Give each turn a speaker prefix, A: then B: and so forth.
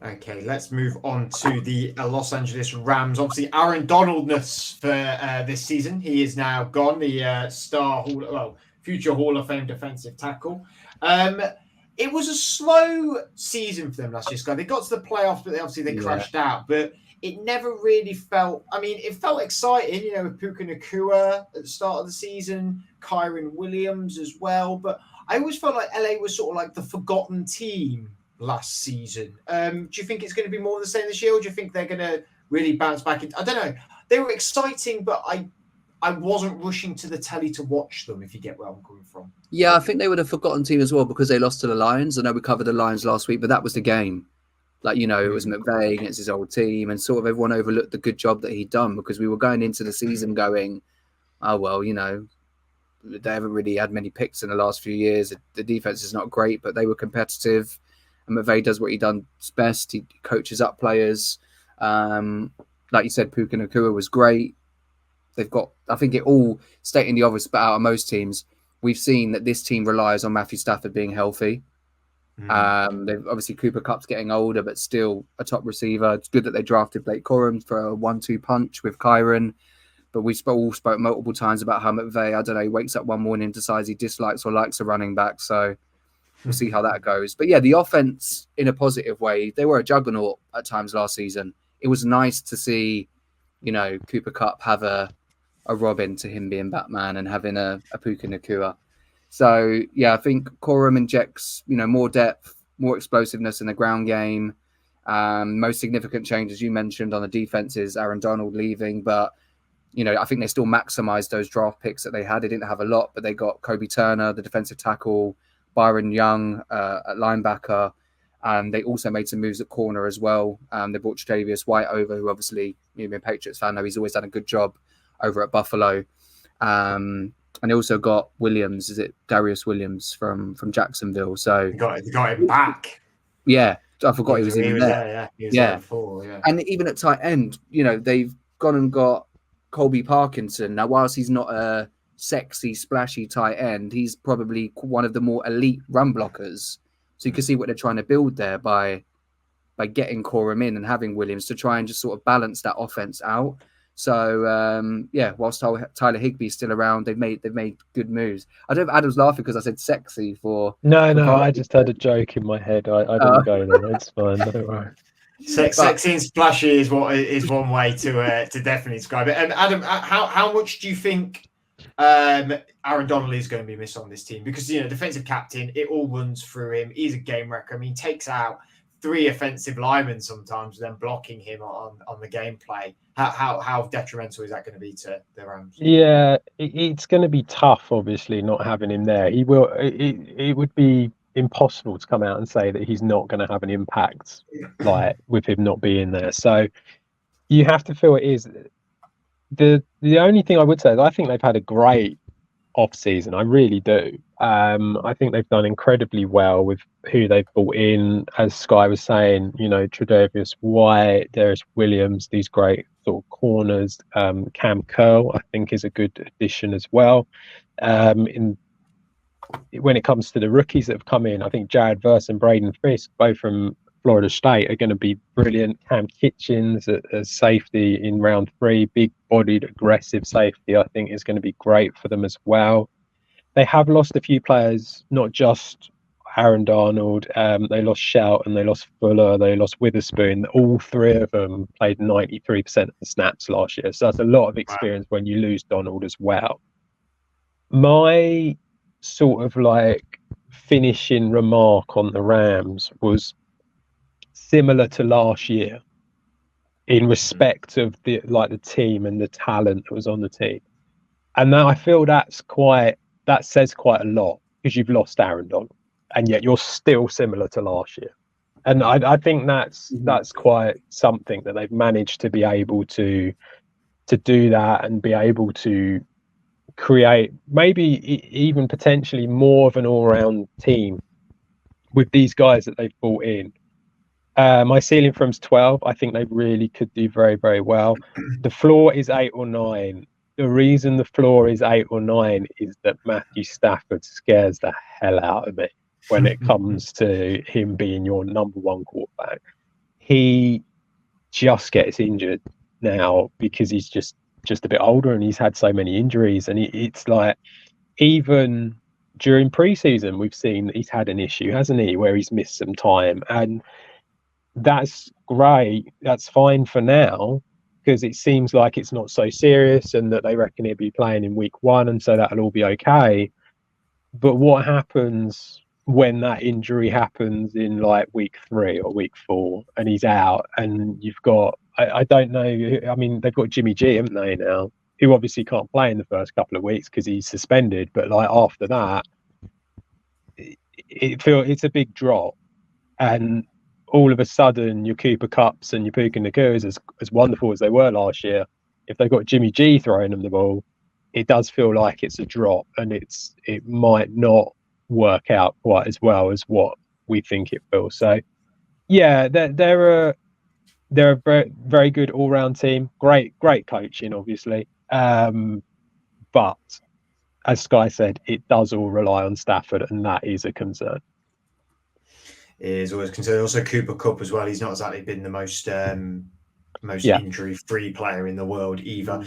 A: Okay, let's move on to the Los Angeles Rams. Obviously, Aaron Donaldness for this season. He is now gone, the future Hall of Fame defensive tackle. It was a slow season for them last year, Sky. They got to the playoffs, but they crashed out. But it never really felt... I mean, it felt exciting, with Puka Nacua at the start of the season, Kyron Williams as well. But I always felt like LA was sort of like the forgotten team last season. Do you think it's going to be more of the same this year, or do you think they're going to really bounce back? I don't know. They were exciting, but I wasn't rushing to the telly to watch them, if you get where I'm coming from.
B: Yeah, I think they were the forgotten team as well because they lost to the Lions. I know we covered the Lions last week, but that was the game. Like, it was McVay against his old team, and sort of everyone overlooked the good job that he'd done because we were going into the season going, oh, well, they haven't really had many picks in the last few years. The defense is not great, but they were competitive. And McVay does what he does best. He coaches up players. Like you said, Puka Nacua was great. They've got, I think it all stating the obvious, but out of most teams, we've seen that this team relies on Matthew Stafford being healthy. They've obviously Cooper Kupp's getting older, but still a top receiver. It's good that they drafted Blake Corum for a 1-2 punch with Kyron. But we all spoke multiple times about how McVay, I don't know, he wakes up one morning and decides he dislikes or likes a running back. So we'll see how that goes. But yeah, the offense in a positive way, they were a juggernaut at times last season. It was nice to see, Cooper Kupp have a Robin to him being Batman and having a Puka Nacua. So yeah, I think Corum injects, more depth, more explosiveness in the ground game. Most significant changes you mentioned on the defense is Aaron Donald leaving, but I think they still maximized those draft picks that they had. They didn't have a lot, but they got Kobe Turner, the defensive tackle, Byron Young at linebacker, and they also made some moves at corner as well. They brought Tre'Davious White over, who obviously, being a Patriots fan, know he's always done a good job over at Buffalo. And they also got Williams, is it Darius Williams from Jacksonville? So
A: they got him back.
B: Yeah, I forgot he was even there.
A: He was there before, yeah.
B: And even at tight end, they've gone and got Colby Parkinson. Now, whilst he's not a sexy, splashy tight end, he's probably one of the more elite run blockers. So you can see what they're trying to build there by getting Corum in and having Williams to try and just sort of balance that offense out. So whilst Tyler Higbee's still around, they've made good moves. I don't know if Adam's laughing because I said sexy for
C: I just had a joke in my head. I didn't go there. It's fine, don't worry.
A: Sexy and splashy is one way to definitely describe it. And Adam, how much do you think Aaron Donald is going to be missed on this team? Because defensive captain, it all runs through him. He's a game wrecker. I mean, he takes out 3 offensive linemen sometimes, then blocking him on the gameplay. How detrimental is that going to be to the Rams?
C: Yeah, it's going to be tough. Obviously, not having him there, he will. It would be impossible to come out and say that he's not going to have an impact, like with him not being there. So you have to feel it is. The only thing I would say is I think they've had a great off season. I really do. I think they've done incredibly well with who they've brought in. As Sky was saying, Tre'Davious White, Darius Williams, these great sort of corners. Cam Curl, I think, is a good addition as well. When it comes to the rookies that have come in, I think Jared Verse and Braden Fisk, both from Florida State, are going to be brilliant. Cam Kitchens as safety in round 3, big-bodied, aggressive safety, I think is going to be great for them as well. They have lost a few players, not just Aaron Donald. They lost Shelton, they lost Fuller, they lost Witherspoon. All 3 of them played 93% of the snaps last year. So that's a lot of experience when you lose Donald as well. My sort of finishing remark on the Rams was similar to last year in respect of the team and the talent that was on the team. And now I feel that says quite a lot, because you've lost Aaron Donald and yet you're still similar to last year. And I think that's quite something that they've managed to be able to do that and be able to create maybe even potentially more of an all-round team with these guys that they've brought in. My ceiling from's 12. I think they really could do very, very well. The floor is 8 or 9. The reason the floor is 8 or 9 is that Matthew Stafford scares the hell out of me when it comes to him being your number 1 quarterback. he just gets injured now because he's just a bit older and he's had so many injuries. And it's like, even during pre-season, we've seen that he's had an issue, hasn't he, where he's missed some time. And that's great. That's fine for now, because it seems like it's not so serious and that they reckon he'll be playing in week 1, and so that'll all be okay. But what happens when that injury happens in like week 3 or week 4 and he's out, and you've got, I don't know, I mean, they've got Jimmy G, haven't they, now, who obviously can't play in the first couple of weeks because he's suspended, but like after that, it's a big drop. And all of a sudden, your Cooper Kupps and your Puka Nakuas, as wonderful as they were last year, if they've got Jimmy G throwing them the ball, it does feel like it's a drop, and it might not work out quite as well as what we think it will. So, yeah, they're a very, very good all-round team. Great coaching, obviously. But as Sky said, it does all rely on Stafford, and that is a concern.
A: It is always concerned. Also, Cooper Kupp as well. He's not exactly been the most injury-free player in the world either.